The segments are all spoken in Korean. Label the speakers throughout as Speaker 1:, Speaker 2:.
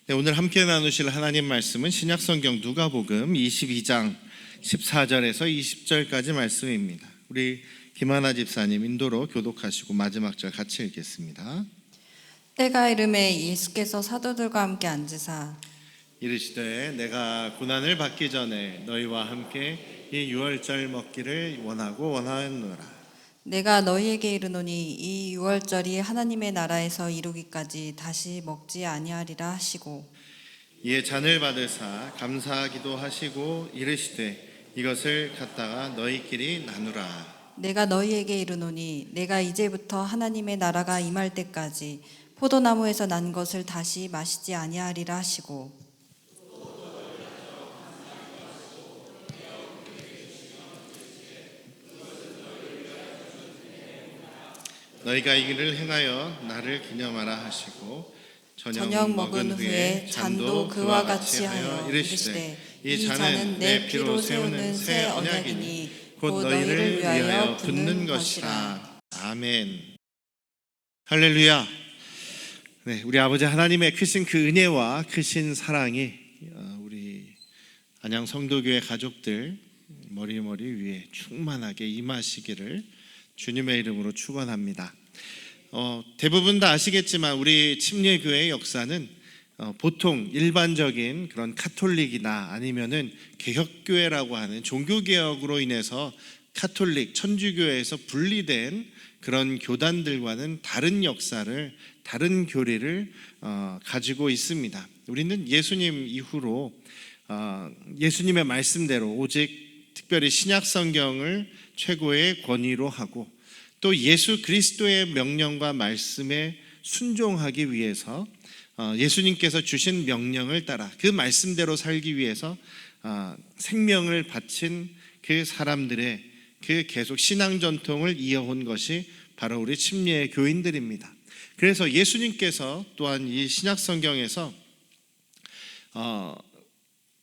Speaker 1: 네, 오늘 함께 나누실 하나님 말씀은 신약성경 누가복음 22장 14절에서 20절까지 말씀입니다. 우리 김하나 집사님 인도로 교독하시고 마지막 절 같이 읽겠습니다.
Speaker 2: 때가 이름에 예수께서 사도들과 함께 앉으사
Speaker 1: 이르시되 내가 고난을 받기 전에 너희와 함께 이 유월절 먹기를 원하고 원하노라.
Speaker 2: 내가 너희에게 이르노니 이 유월절이 하나님의 나라에서 이루기까지 다시 먹지 아니하리라 하시고
Speaker 1: 이에 잔을 받으사 감사하기도 하시고 이르시되 이것을 갖다가 너희끼리 나누라.
Speaker 2: 내가 너희에게 이르노니 내가 이제부터 하나님의 나라가 임할 때까지 포도나무에서 난 것을 다시 마시지 아니하리라 하시고
Speaker 1: 너희가 이 일을 행하여 나를 기념하라 하시고
Speaker 2: 저녁 먹은 후에 잔도 그와 같이 하여 이르시되 이 잔은 내 피로 세우는 새 언약이니 곧 너희를 위하여 붓는 것이라.
Speaker 1: 아멘. 할렐루야. 네, 우리 아버지 하나님의 크신 그 은혜와 크신 사랑이 우리 안양 성도교회 가족들 머리 위에 충만하게 임하시기를 주님의 이름으로 축원합니다. 대부분 다 아시겠지만 우리 침례교회의 역사는 보통 일반적인 그런 카톨릭이나 아니면은 개혁교회라고 하는 종교개혁으로 인해서 카톨릭 천주교회에서 분리된 그런 교단들과는 다른 역사를, 다른 교리를 가지고 있습니다. 우리는 예수님 이후로 예수님의 말씀대로 오직 특별히 신약성경을 최고의 권위로 하고 또 예수 그리스도의 명령과 말씀에 순종하기 위해서 예수님께서 주신 명령을 따라 그 말씀대로 살기 위해서 생명을 바친 그 사람들의 그 계속 신앙 전통을 이어온 것이 바로 우리 침례 교인들입니다. 그래서 예수님께서 또한 이 신약 성경에서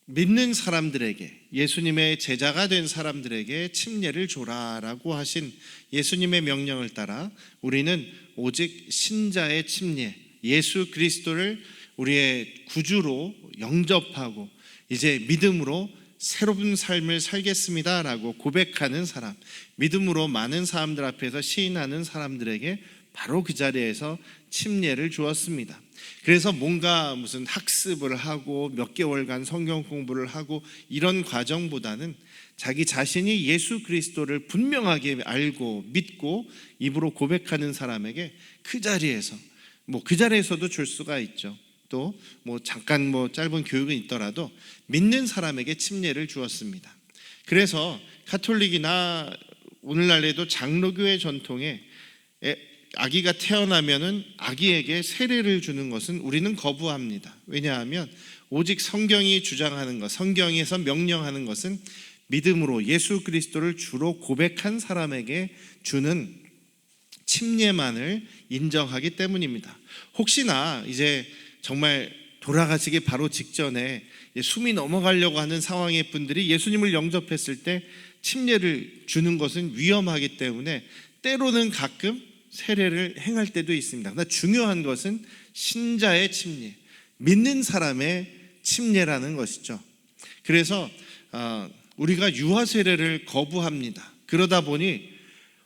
Speaker 1: 믿는 사람들에게, 예수님의 제자가 된 사람들에게 침례를 줘라라고 하신 예수님의 명령을 따라 우리는 오직 신자의 침례, 예수 그리스도를 우리의 구주로 영접하고 이제 믿음으로 새로운 삶을 살겠습니다라고 고백하는 사람, 믿음으로 많은 사람들 앞에서 시인하는 사람들에게 바로 그 자리에서 침례를 주었습니다. 그래서 뭔가 무슨 학습을 하고 몇 개월간 성경 공부를 하고 이런 과정보다는 자기 자신이 예수 그리스도를 분명하게 알고 믿고 입으로 고백하는 사람에게 그 자리에서 그 자리에서도 줄 수가 있죠. 또 잠깐 짧은 교육은 있더라도 믿는 사람에게 침례를 주었습니다. 그래서 카톨릭이나 오늘날에도 장로교회 전통에 아기가 태어나면은 아기에게 세례를 주는 것은 우리는 거부합니다. 왜냐하면 오직 성경이 주장하는 것, 성경에서 명령하는 것은 믿음으로 예수 그리스도를 주로 고백한 사람에게 주는 침례만을 인정하기 때문입니다. 혹시나 이제 정말 돌아가시기 바로 직전에 숨이 넘어가려고 하는 상황의 분들이 예수님을 영접했을 때 침례를 주는 것은 위험하기 때문에 때로는 가끔 세례를 행할 때도 있습니다. 그러나 중요한 것은 신자의 침례, 믿는 사람의 침례라는 것이죠. 그래서 우리가 유아 세례를 거부합니다. 그러다 보니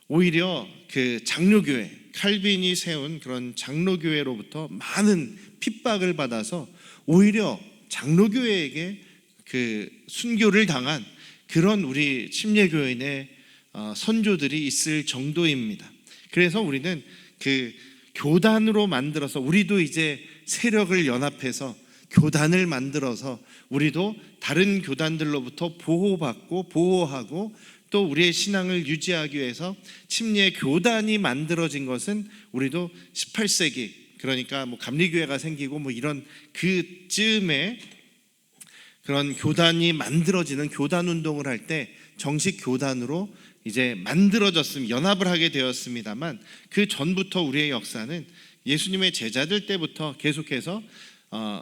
Speaker 1: 오히려 그 장로교회, 칼빈이 세운 그런 장로교회로부터 많은 핍박을 받아서 오히려 장로교회에게 그 순교를 당한 그런 우리 침례교인의 선조들이 있을 정도입니다. 그래서 우리는 그 교단으로 만들어서 우리도 이제 세력을 연합해서 교단을 만들어서 우리도 다른 교단들로부터 보호받고 보호하고 또 우리의 신앙을 유지하기 위해서 침례 교단이 만들어진 것은 우리도 18세기 그러니까 감리교회가 생기고 이런 그쯤에 그런 교단이 만들어지는 교단 운동을 할 때 정식 교단으로 이제 만들어졌습니다. 연합을 하게 되었습니다만 그 전부터 우리의 역사는 예수님의 제자들 때부터 계속해서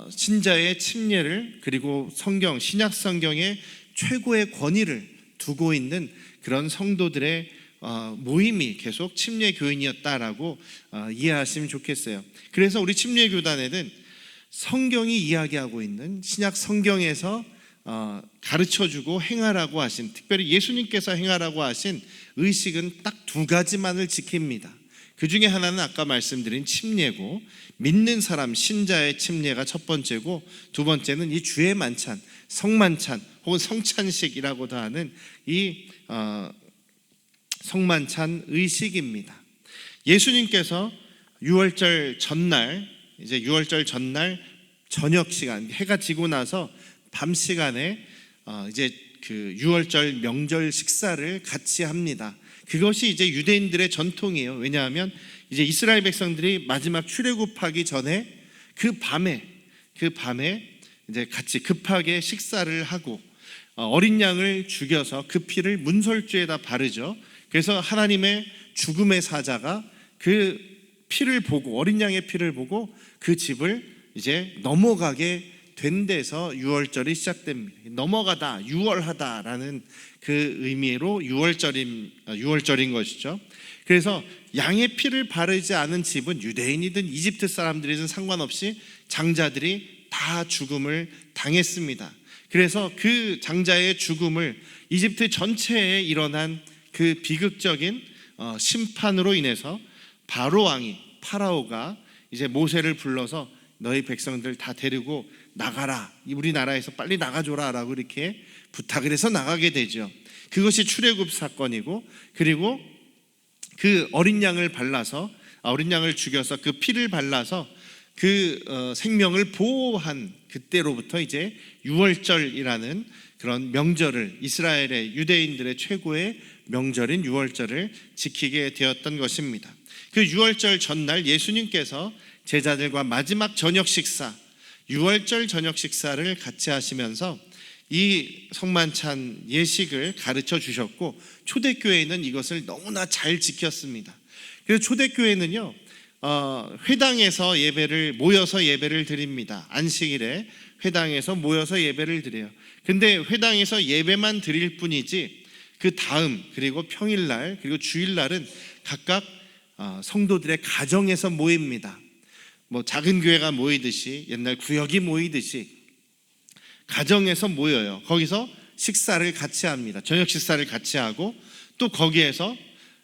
Speaker 1: 신자의 침례를 그리고 성경, 신약 성경의 최고의 권위를 두고 있는 그런 성도들의 모임이 계속 침례 교인이었다라고 이해하시면 좋겠어요. 그래서 우리 침례 교단에는 성경이 이야기하고 있는 신약 성경에서 가르쳐주고 행하라고 하신, 특별히 예수님께서 행하라고 하신 의식은 딱 두 가지만을 지킵니다. 그 중에 하나는 아까 말씀드린 침례고, 믿는 사람 신자의 침례가 첫 번째고, 두 번째는 이 주의 만찬, 성만찬 혹은 성찬식이라고도 하는 이 성만찬 의식입니다. 예수님께서 유월절 전날, 이제 유월절 전날 저녁 시간, 해가 지고 나서 밤 시간에 이제 그 유월절 명절 식사를 같이 합니다. 그것이 이제 유대인들의 전통이에요. 왜냐하면 이제 이스라엘 백성들이 마지막 출애굽하기 전에 그 밤에 이제 같이 급하게 식사를 하고 어린 양을 죽여서 그 피를 문설주에다 바르죠. 그래서 하나님의 죽음의 사자가 그 피를 보고, 어린 양의 피를 보고 그 집을 이제 넘어가게 된 데서 유월절이 시작됩니다. 넘어가다, 유월하다라는 그 의미로 유월절인 것이죠. 그래서 양의 피를 바르지 않은 집은 유대인이든 이집트 사람들이든 상관없이 장자들이 다 죽음을 당했습니다. 그래서 그 장자의 죽음을 이집트 전체에 일어난 그 비극적인 심판으로 인해서 바로 왕이, 파라오가 이제 모세를 불러서 너희 백성들 다 데리고 나가라, 우리나라에서 빨리 나가줘라 라고 이렇게 부탁을 해서 나가게 되죠. 그것이 출애굽 사건이고, 그리고 그 어린 양을 죽여서 그 피를 발라서 그 생명을 보호한 그때로부터 이제 유월절이라는 그런 명절을, 이스라엘의 유대인들의 최고의 명절인 유월절을 지키게 되었던 것입니다. 그 유월절 전날 예수님께서 제자들과 마지막 저녁 식사, 유월절 저녁 식사를 같이 하시면서 이 성만찬 예식을 가르쳐 주셨고, 초대교회는 이것을 너무나 잘 지켰습니다. 그래서 초대교회는요, 회당에서 모여서 예배를 드립니다. 안식일에 회당에서 모여서 예배를 드려요. 근데 회당에서 예배만 드릴 뿐이지 그 다음, 그리고 평일날, 그리고 주일날은 각각 성도들의 가정에서 모입니다. 뭐 작은 교회가 모이듯이, 옛날 구역이 모이듯이 가정에서 모여요. 거기서 식사를 같이 합니다. 저녁 식사를 같이 하고, 또 거기에서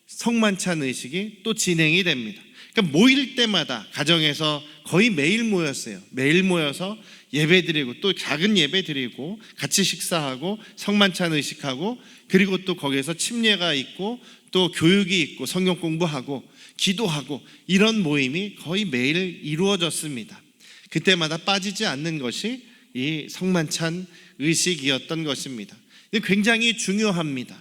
Speaker 1: 성만찬 의식이 또 진행이 됩니다. 그러니까 모일 때마다 가정에서 거의 매일 모였어요. 매일 모여서 예배 드리고, 또 작은 예배 드리고, 같이 식사하고, 성만찬 의식하고, 그리고 또 거기에서 침례가 있고, 또 교육이 있고, 성경 공부하고, 기도하고, 이런 모임이 거의 매일 이루어졌습니다. 그때마다 빠지지 않는 것이 이 성만찬 의식이었던 것입니다. 굉장히 중요합니다.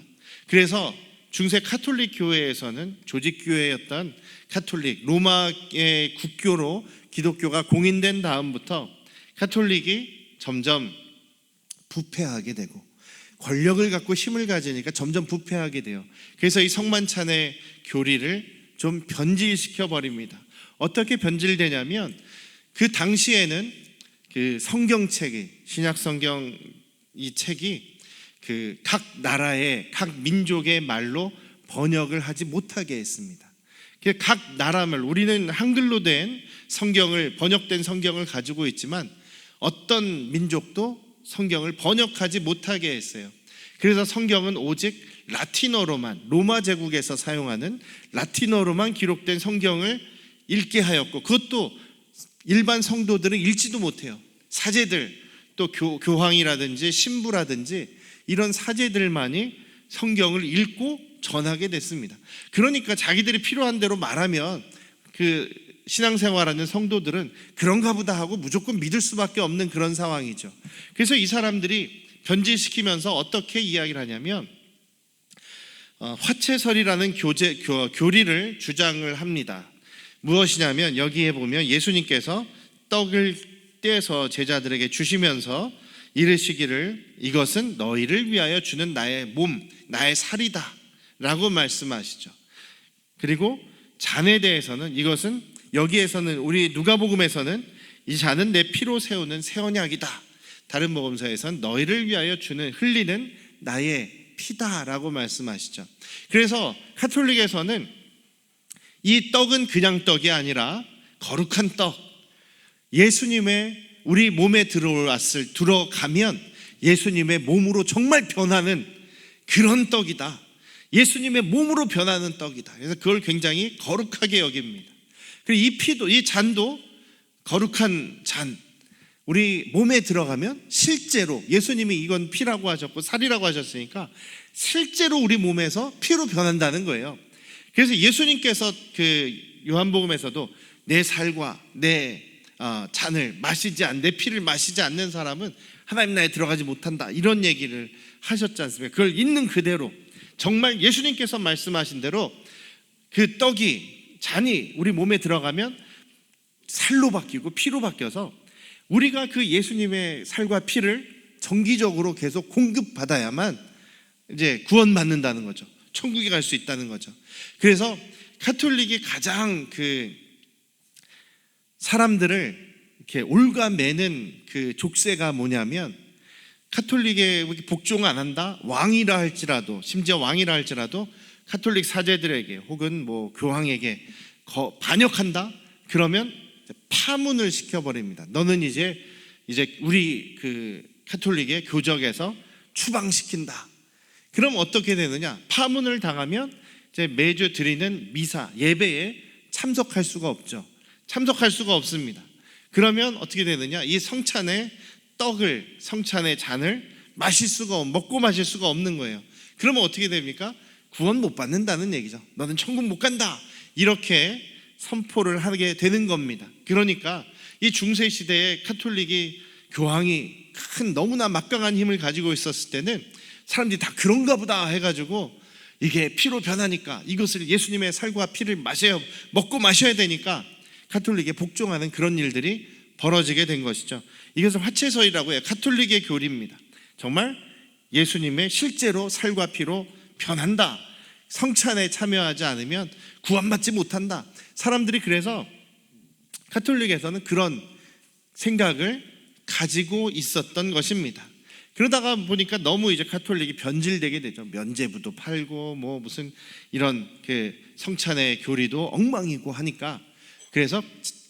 Speaker 1: 그래서 중세 카톨릭 교회에서는, 조직교회였던 카톨릭, 로마의 국교로 기독교가 공인된 다음부터 카톨릭이 점점 부패하게 되고, 권력을 갖고 힘을 가지니까 점점 부패하게 돼요. 그래서 이 성만찬의 교리를 좀 변질시켜 버립니다. 어떻게 변질되냐면, 그 당시에는 그 성경책이, 신약 성경 이 책이 그 각 나라의, 각 민족의 말로 번역을 하지 못하게 했습니다. 각 나라말, 우리는 한글로 된 성경을, 번역된 성경을 가지고 있지만 어떤 민족도 성경을 번역하지 못하게 했어요. 그래서 성경은 오직 라틴어로만, 로마 제국에서 사용하는 라틴어로만 기록된 성경을 읽게 하였고, 그것도 일반 성도들은 읽지도 못해요. 사제들, 또 교황이라든지 신부라든지 이런 사제들만이 성경을 읽고 전하게 됐습니다. 그러니까 자기들이 필요한 대로 말하면 그 신앙생활하는 성도들은 그런가 보다 하고 무조건 믿을 수밖에 없는 그런 상황이죠. 그래서 이 사람들이 변질시키면서 어떻게 이야기를 하냐면, 화채설이라는 교리를 주장을 합니다. 무엇이냐면, 여기에 보면 예수님께서 떡을 떼서 제자들에게 주시면서 이르시기를, 이것은 너희를 위하여 주는 나의 몸, 나의 살이다 라고 말씀하시죠. 그리고 잔에 대해서는, 이것은, 여기에서는, 우리 누가복음에서는 이 잔은 내 피로 세우는 새 언약이다, 다른 복음서에서는 너희를 위하여 흘리는 나의 피다라고 말씀하시죠. 그래서 카톨릭에서는 이 떡은 그냥 떡이 아니라 거룩한 떡, 예수님의 우리 몸에 들어가면 예수님의 몸으로 정말 변하는 그런 떡이다. 예수님의 몸으로 변하는 떡이다. 그래서 그걸 굉장히 거룩하게 여깁니다. 그리고 이 피도, 이 잔도 거룩한 잔, 우리 몸에 들어가면 실제로 예수님이 이건 피라고 하셨고 살이라고 하셨으니까 실제로 우리 몸에서 피로 변한다는 거예요. 그래서 예수님께서 그 요한복음에서도 내 살과 내 잔을 내 피를 마시지 않는 사람은 하나님 나라에 들어가지 못한다, 이런 얘기를 하셨지 않습니까? 그걸 있는 그대로 정말 예수님께서 말씀하신 대로 그 떡이, 잔이 우리 몸에 들어가면 살로 바뀌고 피로 바뀌어서 우리가 그 예수님의 살과 피를 정기적으로 계속 공급받아야만 이제 구원받는다는 거죠. 천국에 갈 수 있다는 거죠. 그래서 가톨릭이 가장 그 사람들을 이렇게 올가매는 그 족쇄가 뭐냐면, 가톨릭에 복종 안 한다, 왕이라 할지라도, 심지어 왕이라 할지라도 가톨릭 사제들에게 혹은 뭐 교황에게 반역한다, 그러면 파문을 시켜버립니다. 너는 이제 우리 그 가톨릭의 교적에서 추방시킨다. 그럼 어떻게 되느냐? 파문을 당하면 이제 매주 드리는 미사, 예배에 참석할 수가 없죠. 참석할 수가 없습니다. 그러면 어떻게 되느냐? 이 성찬의 떡을, 성찬의 잔을 먹고 마실 수가 없는 거예요. 그러면 어떻게 됩니까? 구원 못 받는다는 얘기죠. 너는 천국 못 간다, 이렇게 선포를 하게 되는 겁니다. 그러니까 이 중세 시대에 가톨릭이, 교황이 너무나 막강한 힘을 가지고 있었을 때는 사람들이 다 그런가 보다 해가지고 이게 피로 변하니까 이것을 예수님의 살과 피를 먹고 마셔야 되니까 가톨릭에 복종하는 그런 일들이 벌어지게 된 것이죠. 이것을 화채설이라고 해요. 가톨릭의 교리입니다. 정말 예수님의 실제로 살과 피로 변한다, 성찬에 참여하지 않으면 구원받지 못한다. 사람들이 그래서 가톨릭에서는 그런 생각을 가지고 있었던 것입니다. 그러다가 보니까 너무 이제 가톨릭이 변질되게 되죠. 면죄부도 팔고 뭐 무슨 이런 그 성찬의 교리도 엉망이고 하니까, 그래서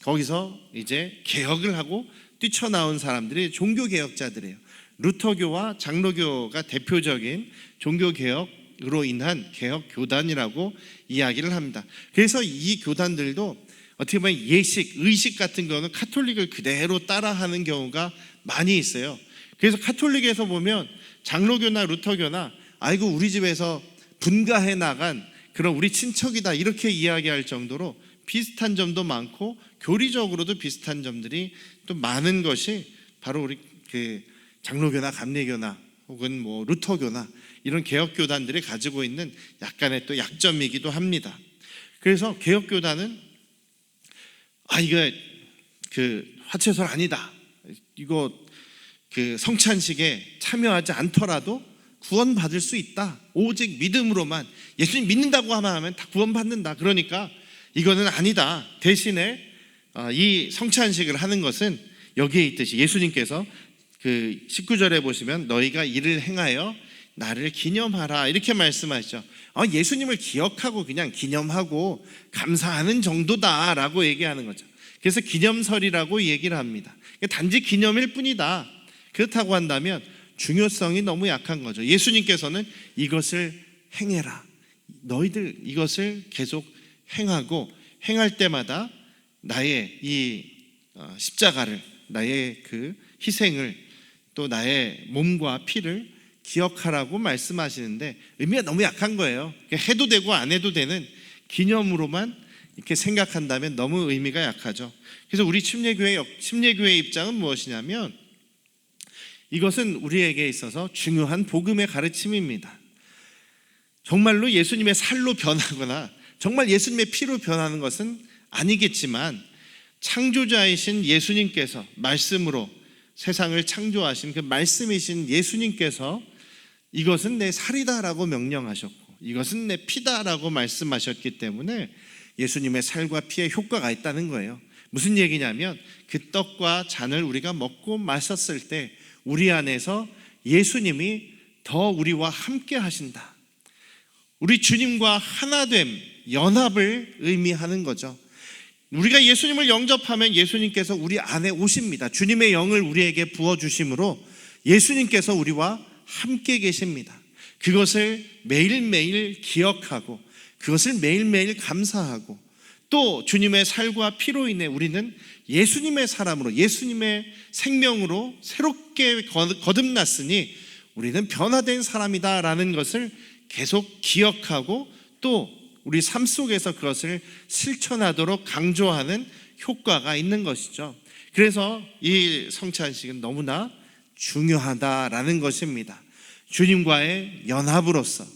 Speaker 1: 거기서 이제 개혁을 하고 뛰쳐나온 사람들이 종교개혁자들이에요. 루터교와 장로교가 대표적인 종교개혁으로 인한 개혁교단이라고 이야기를 합니다. 그래서 이 교단들도 어떻게 보면 의식 같은 경우는 가톨릭을 그대로 따라하는 경우가 많이 있어요. 그래서 가톨릭에서 보면 장로교나 루터교나 아이고 우리 집에서 분가해 나간 그런 우리 친척이다, 이렇게 이야기할 정도로 비슷한 점도 많고 교리적으로도 비슷한 점들이 또 많은 것이 바로 우리 그 장로교나 감리교나 혹은 뭐 루터교나 이런 개혁교단들이 가지고 있는 약간의 또 약점이기도 합니다. 그래서 개혁교단은 이거 그 화채설 아니다, 이거 그 성찬식에 참여하지 않더라도 구원받을 수 있다, 오직 믿음으로만, 예수님 믿는다고 하면 다 구원받는다, 그러니까 이거는 아니다. 대신에 이 성찬식을 하는 것은 여기에 있듯이 예수님께서 그 19절에 보시면 너희가 이를 행하여 나를 기념하라, 이렇게 말씀하시죠. 예수님을 기억하고 그냥 기념하고 감사하는 정도다라고 얘기하는 거죠. 그래서 기념설이라고 얘기를 합니다. 단지 기념일 뿐이다. 그렇다고 한다면 중요성이 너무 약한 거죠. 예수님께서는 이것을 행해라, 너희들 이것을 계속 행하고, 행할 때마다 나의 이 십자가를, 나의 그 희생을, 또 나의 몸과 피를 기억하라고 말씀하시는데 의미가 너무 약한 거예요. 해도 되고 안 해도 되는 기념으로만 이렇게 생각한다면 너무 의미가 약하죠. 그래서 우리 침례교회의 입장은 무엇이냐면, 이것은 우리에게 있어서 중요한 복음의 가르침입니다. 정말로 예수님의 살로 변하거나 정말 예수님의 피로 변하는 것은 아니겠지만, 창조자이신 예수님께서 말씀으로 세상을 창조하신 그 말씀이신 예수님께서 이것은 내 살이다라고 명령하셨고 이것은 내 피다라고 말씀하셨기 때문에 예수님의 살과 피의 효과가 있다는 거예요. 무슨 얘기냐면, 그 떡과 잔을 우리가 먹고 마셨을 때 우리 안에서 예수님이 더 우리와 함께 하신다, 우리 주님과 하나됨, 연합을 의미하는 거죠. 우리가 예수님을 영접하면 예수님께서 우리 안에 오십니다. 주님의 영을 우리에게 부어주심으로 예수님께서 우리와 함께 계십니다. 그것을 매일매일 기억하고 그것을 매일매일 감사하고 또 주님의 살과 피로 인해 우리는 예수님의 사람으로 예수님의 생명으로 새롭게 거듭났으니 우리는 변화된 사람이다라는 것을 계속 기억하고 또 우리 삶 속에서 그것을 실천하도록 강조하는 효과가 있는 것이죠. 그래서 이 성찬식은 너무나 중요하다라는 것입니다. 주님과의 연합으로서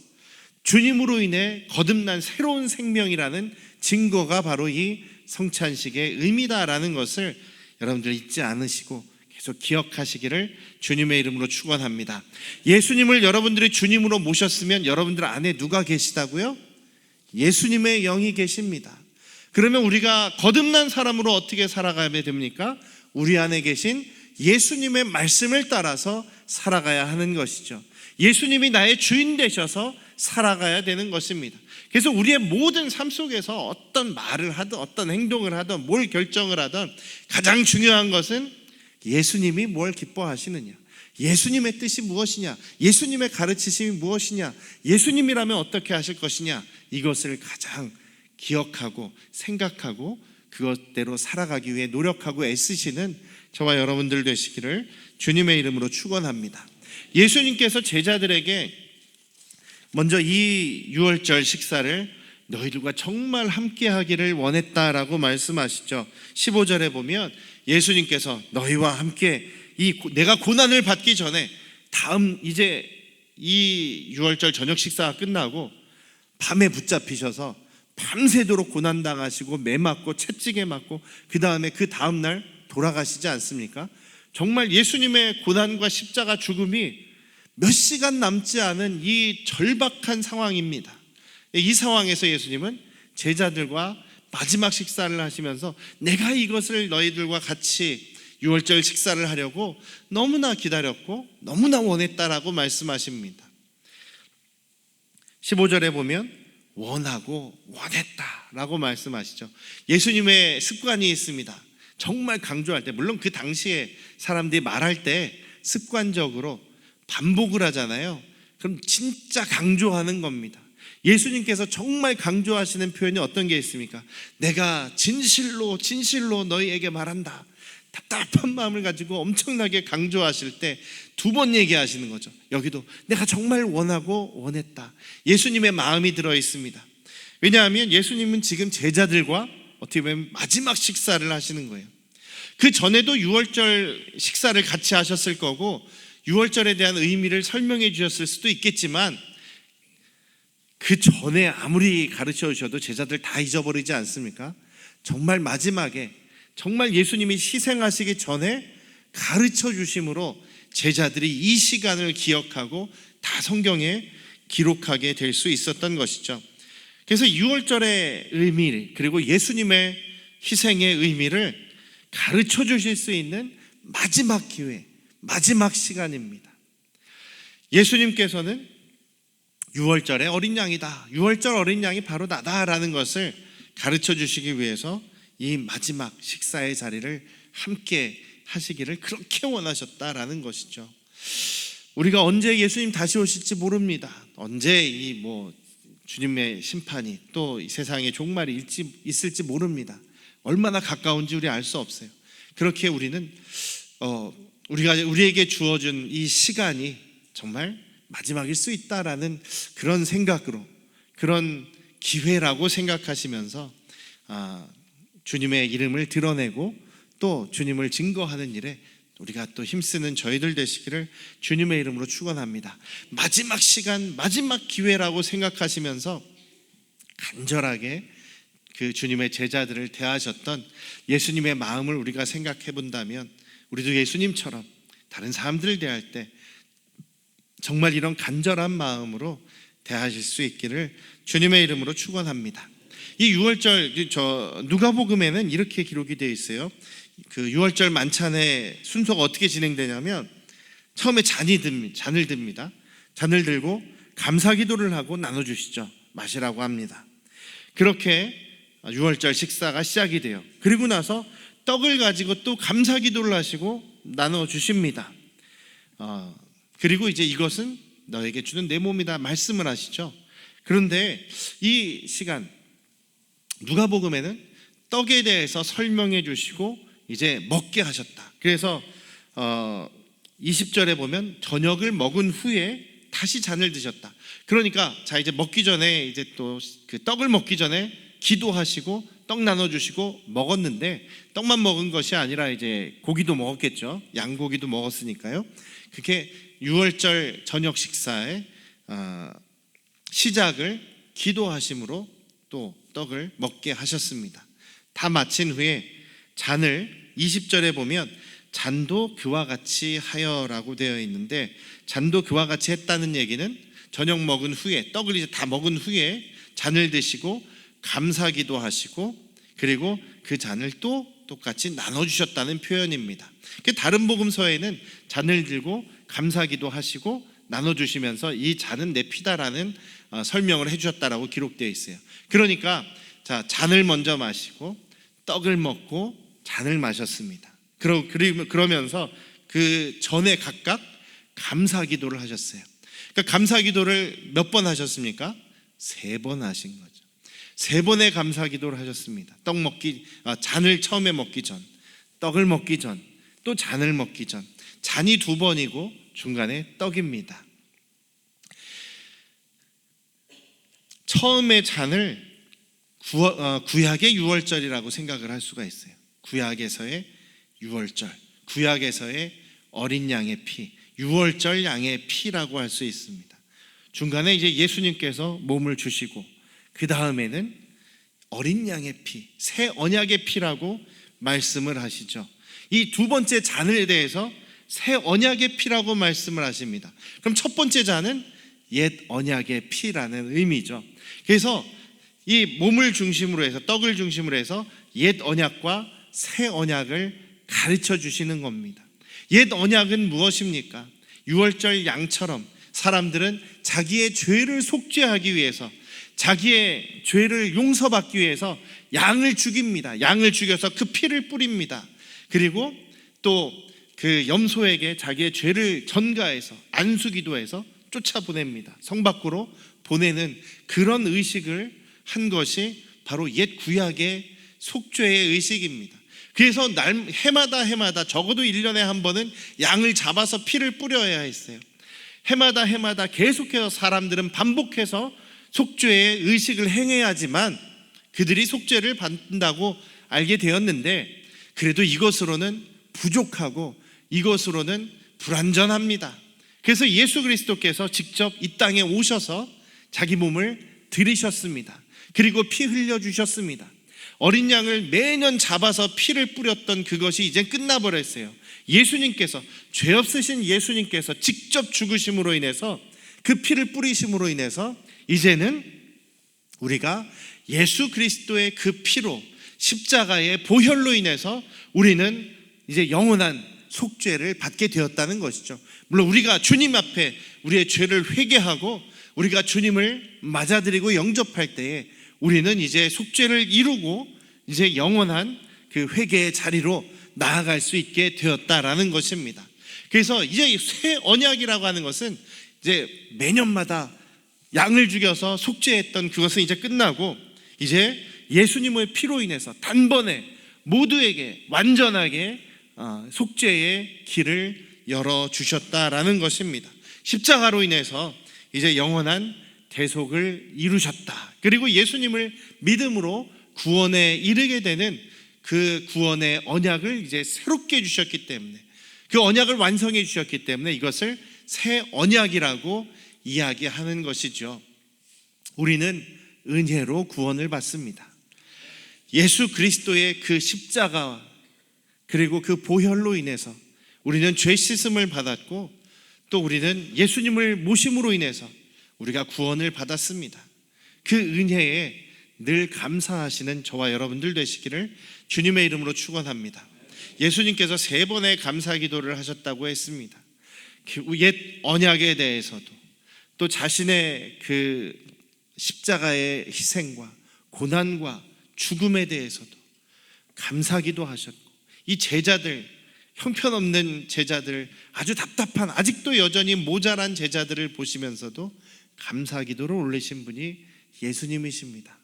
Speaker 1: 주님으로 인해 거듭난 새로운 생명이라는 증거가 바로 이 성찬식의 의미다라는 것을 여러분들 잊지 않으시고 계속 기억하시기를 주님의 이름으로 축원합니다. 예수님을 여러분들이 주님으로 모셨으면 여러분들 안에 누가 계시다고요? 예수님의 영이 계십니다. 그러면 우리가 거듭난 사람으로 어떻게 살아가야 됩니까? 우리 안에 계신 예수님의 말씀을 따라서 살아가야 하는 것이죠. 예수님이 나의 주인 되셔서 살아가야 되는 것입니다. 그래서 우리의 모든 삶 속에서 어떤 말을 하든 어떤 행동을 하든 뭘 결정을 하든 가장 중요한 것은 예수님이 뭘 기뻐하시느냐, 예수님의 뜻이 무엇이냐, 예수님의 가르치심이 무엇이냐, 예수님이라면 어떻게 하실 것이냐, 이것을 가장 기억하고 생각하고 그것대로 살아가기 위해 노력하고 애쓰시는 저와 여러분들 되시기를 주님의 이름으로 축원합니다. 예수님께서 제자들에게 먼저 이 유월절 식사를 너희들과 정말 함께 하기를 원했다라고 말씀하시죠. 15절에 보면 예수님께서 너희와 함께 내가 고난을 받기 전에 다음 이제 이 유월절 저녁 식사가 끝나고 밤에 붙잡히셔서 밤새도록 고난당하시고 매 맞고 채찍에 맞고 그 다음 날 돌아가시지 않습니까? 정말 예수님의 고난과 십자가 죽음이 몇 시간 남지 않은 이 절박한 상황입니다. 이 상황에서 예수님은 제자들과 마지막 식사를 하시면서 내가 이것을 너희들과 같이 유월절 식사를 하려고 너무나 기다렸고 너무나 원했다라고 말씀하십니다. 15절에 보면 원하고 원했다라고 말씀하시죠. 예수님의 습관이 있습니다. 정말 강조할 때, 물론 그 당시에 사람들이 말할 때 습관적으로 반복을 하잖아요. 그럼 진짜 강조하는 겁니다. 예수님께서 정말 강조하시는 표현이 어떤 게 있습니까? 내가 진실로 너희에게 말한다. 답답한 마음을 가지고 엄청나게 강조하실 때 두 번 얘기하시는 거죠. 여기도 내가 정말 원하고 원했다. 예수님의 마음이 들어 있습니다. 왜냐하면 예수님은 지금 제자들과 어떻게 보면 마지막 식사를 하시는 거예요. 그 전에도 유월절 식사를 같이 하셨을 거고 유월절에 대한 의미를 설명해 주셨을 수도 있겠지만 그 전에 아무리 가르쳐 주셔도 제자들 다 잊어버리지 않습니까? 정말 마지막에 정말 예수님이 희생하시기 전에 가르쳐 주심으로 제자들이 이 시간을 기억하고 다 성경에 기록하게 될 수 있었던 것이죠. 그래서 유월절의 의미 그리고 예수님의 희생의 의미를 가르쳐 주실 수 있는 마지막 기회, 마지막 시간입니다. 예수님께서는 유월절의 어린 양이다. 유월절 어린 양이 바로 나다라는 것을 가르쳐 주시기 위해서 이 마지막 식사의 자리를 함께 하시기를 그렇게 원하셨다라는 것이죠. 우리가 언제 예수님 다시 오실지 모릅니다. 언제 이 주님의 심판이 또 이 세상의 종말이 있을지 모릅니다. 얼마나 가까운지 우리 알 수 없어요. 그렇게 우리는 우리에게 주어진 이 시간이 정말 마지막일 수 있다라는 그런 생각으로 그런 기회라고 생각하시면서 주님의 이름을 드러내고 또 주님을 증거하는 일에 우리가 또 힘쓰는 저희들 되시기를 주님의 이름으로 축원합니다. 마지막 시간, 마지막 기회라고 생각하시면서 간절하게 그 주님의 제자들을 대하셨던 예수님의 마음을 우리가 생각해 본다면 우리도 예수님처럼 다른 사람들을 대할 때 정말 이런 간절한 마음으로 대하실 수 있기를 주님의 이름으로 축원합니다. 이 유월절 누가복음에는 이렇게 기록이 되어 있어요. 그 유월절 만찬의 순서가 어떻게 진행되냐면 처음에 잔을 듭니다. 잔을 들고 감사기도를 하고 나눠주시죠. 마시라고 합니다. 그렇게 유월절 식사가 시작이 돼요. 그리고 나서 떡을 가지고 또 감사 기도를 하시고 나눠 주십니다. 그리고 이제 이것은 너에게 주는 내 몸이다 말씀을 하시죠. 그런데 이 시간 누가복음에는 떡에 대해서 설명해 주시고 이제 먹게 하셨다. 그래서 20절에 보면 저녁을 먹은 후에 다시 잔을 드셨다. 그러니까 자 이제 먹기 전에 이제 또 그 떡을 먹기 전에 기도하시고 떡 나눠주시고 먹었는데 떡만 먹은 것이 아니라 이제 고기도 먹었겠죠. 양고기도 먹었으니까요. 그게 유월절 저녁 식사의 시작을 기도하심으로 또 떡을 먹게 하셨습니다. 다 마친 후에 잔을 20절에 보면 잔도 그와 같이 하여라고 되어 있는데, 잔도 그와 같이 했다는 얘기는 저녁 먹은 후에 떡을 이제 다 먹은 후에 잔을 드시고 감사기도 하시고 그리고 그 잔을 또 똑같이 나눠주셨다는 표현입니다. 다른 복음서에는 잔을 들고 감사기도 하시고 나눠주시면서 이 잔은 내 피다라는 설명을 해주셨다라고 기록되어 있어요. 그러니까 자 잔을 먼저 마시고 떡을 먹고 잔을 마셨습니다. 그러면서 그 전에 각각 감사기도를 하셨어요. 그러니까 감사기도를 몇 번 하셨습니까? 3번 하신 거죠. 3번의 감사기도를 하셨습니다. 잔을 처음에 먹기 전, 떡을 먹기 전, 또 잔을 먹기 전. 잔이 2번이고 중간에 떡입니다. 처음에 잔을 구약의 유월절이라고 생각을 할 수가 있어요. 구약에서의 유월절, 구약에서의 어린 양의 피, 유월절 양의 피라고 할 수 있습니다. 중간에 이제 예수님께서 몸을 주시고 그 다음에는 어린 양의 피, 새 언약의 피라고 말씀을 하시죠. 이 2번째 잔에 대해서 새 언약의 피라고 말씀을 하십니다. 그럼 첫 번째 잔은 옛 언약의 피라는 의미죠. 그래서 이 몸을 중심으로 해서 떡을 중심으로 해서 옛 언약과 새 언약을 가르쳐 주시는 겁니다. 옛 언약은 무엇입니까? 유월절 양처럼 사람들은 자기의 죄를 속죄하기 위해서, 자기의 죄를 용서받기 위해서 양을 죽입니다. 양을 죽여서 그 피를 뿌립니다. 그리고 또 그 염소에게 자기의 죄를 전가해서 안수기도해서 쫓아보냅니다. 성 밖으로 보내는 그런 의식을 한 것이 바로 옛 구약의 속죄의 의식입니다. 그래서 해마다 적어도 1년에 한 번은 양을 잡아서 피를 뿌려야 했어요. 해마다 계속해서 사람들은 반복해서 속죄의 의식을 행해야지만 그들이 속죄를 받는다고 알게 되었는데, 그래도 이것으로는 부족하고 이것으로는 불완전합니다. 그래서 예수 그리스도께서 직접 이 땅에 오셔서 자기 몸을 들이셨습니다. 그리고 피 흘려주셨습니다. 어린 양을 매년 잡아서 피를 뿌렸던 그것이 이제 끝나버렸어요. 예수님께서, 죄 없으신 예수님께서 직접 죽으심으로 인해서, 그 피를 뿌리심으로 인해서 이제는 우리가 예수 그리스도의 그 피로, 십자가의 보혈로 인해서 우리는 이제 영원한 속죄를 받게 되었다는 것이죠. 물론 우리가 주님 앞에 우리의 죄를 회개하고 우리가 주님을 맞아들이고 영접할 때에 우리는 이제 속죄를 이루고 이제 영원한 그 회개의 자리로 나아갈 수 있게 되었다라는 것입니다. 그래서 이제 새 언약이라고 하는 것은 이제 매년마다 양을 죽여서 속죄했던 그것은 이제 끝나고, 이제 예수님의 피로 인해서 단번에 모두에게 완전하게 속죄의 길을 열어주셨다라는 것입니다. 십자가로 인해서 이제 영원한 대속을 이루셨다. 그리고 예수님을 믿음으로 구원에 이르게 되는 그 구원의 언약을 이제 새롭게 주셨기 때문에, 그 언약을 완성해 주셨기 때문에 이것을 새 언약이라고 이야기하는 것이죠. 우리는 은혜로 구원을 받습니다. 예수 그리스도의 그 십자가와 그리고 그 보혈로 인해서 우리는 죄 씻음을 받았고, 또 우리는 예수님을 모심으로 인해서 우리가 구원을 받았습니다. 그 은혜에 늘 감사하시는 저와 여러분들 되시기를 주님의 이름으로 축원합니다. 예수님께서 3번의 감사 기도를 하셨다고 했습니다. 옛 언약에 대해서도, 또 자신의 그 십자가의 희생과 고난과 죽음에 대해서도 감사기도 하셨고, 이 제자들, 형편없는 제자들, 아주 답답한, 아직도 여전히 모자란 제자들을 보시면서도 감사기도를 올리신 분이 예수님이십니다.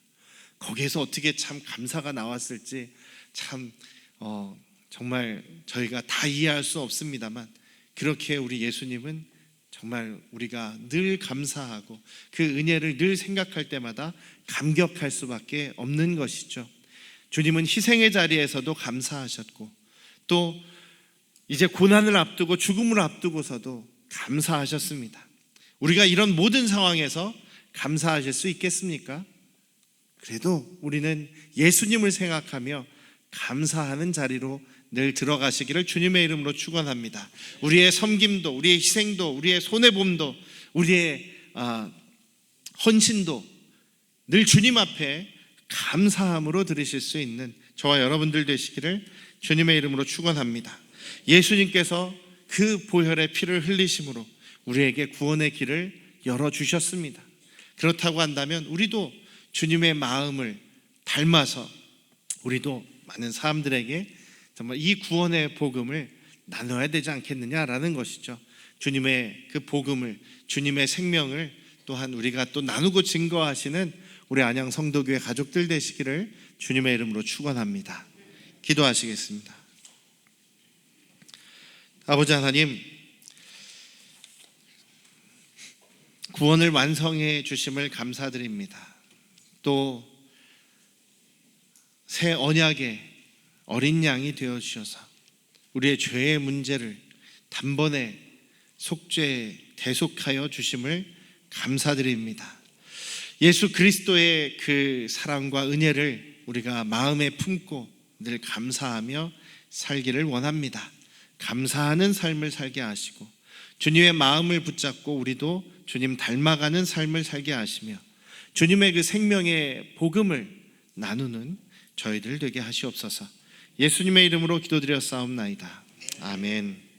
Speaker 1: 거기에서 어떻게 참 감사가 나왔을지 참 정말 저희가 다 이해할 수 없습니다만, 그렇게 우리 예수님은 정말 우리가 늘 감사하고 그 은혜를 늘 생각할 때마다 감격할 수밖에 없는 것이죠. 주님은 희생의 자리에서도 감사하셨고, 또 이제 고난을 앞두고 죽음을 앞두고서도 감사하셨습니다. 우리가 이런 모든 상황에서 감사하실 수 있겠습니까? 그래도 우리는 예수님을 생각하며 감사하는 자리로 늘 들어가시기를 주님의 이름으로 축원합니다. 우리의 섬김도, 우리의 희생도, 우리의 손해봄도, 우리의 헌신도 늘 주님 앞에 감사함으로 드리실 수 있는 저와 여러분들 되시기를 주님의 이름으로 축원합니다. 예수님께서 그 보혈의 피를 흘리심으로 우리에게 구원의 길을 열어주셨습니다. 그렇다고 한다면 우리도 주님의 마음을 닮아서 우리도 많은 사람들에게 정말 이 구원의 복음을 나눠야 되지 않겠느냐라는 것이죠. 주님의 그 복음을, 주님의 생명을 또한 우리가 또 나누고 증거하시는 우리 안양 성도교회 가족들 되시기를 주님의 이름으로 축원합니다. 기도하시겠습니다. 아버지 하나님, 구원을 완성해 주심을 감사드립니다. 또 새 언약의 어린 양이 되어 주셔서 우리의 죄의 문제를 단번에 대속하여 주심을 감사드립니다. 예수 그리스도의 그 사랑과 은혜를 우리가 마음에 품고 늘 감사하며 살기를 원합니다. 감사하는 삶을 살게 하시고 주님의 마음을 붙잡고 우리도 주님 닮아가는 삶을 살게 하시며 주님의 그 생명의 복음을 나누는 저희들 되게 하시옵소서. 예수님의 이름으로 기도드렸사옵나이다. 아멘.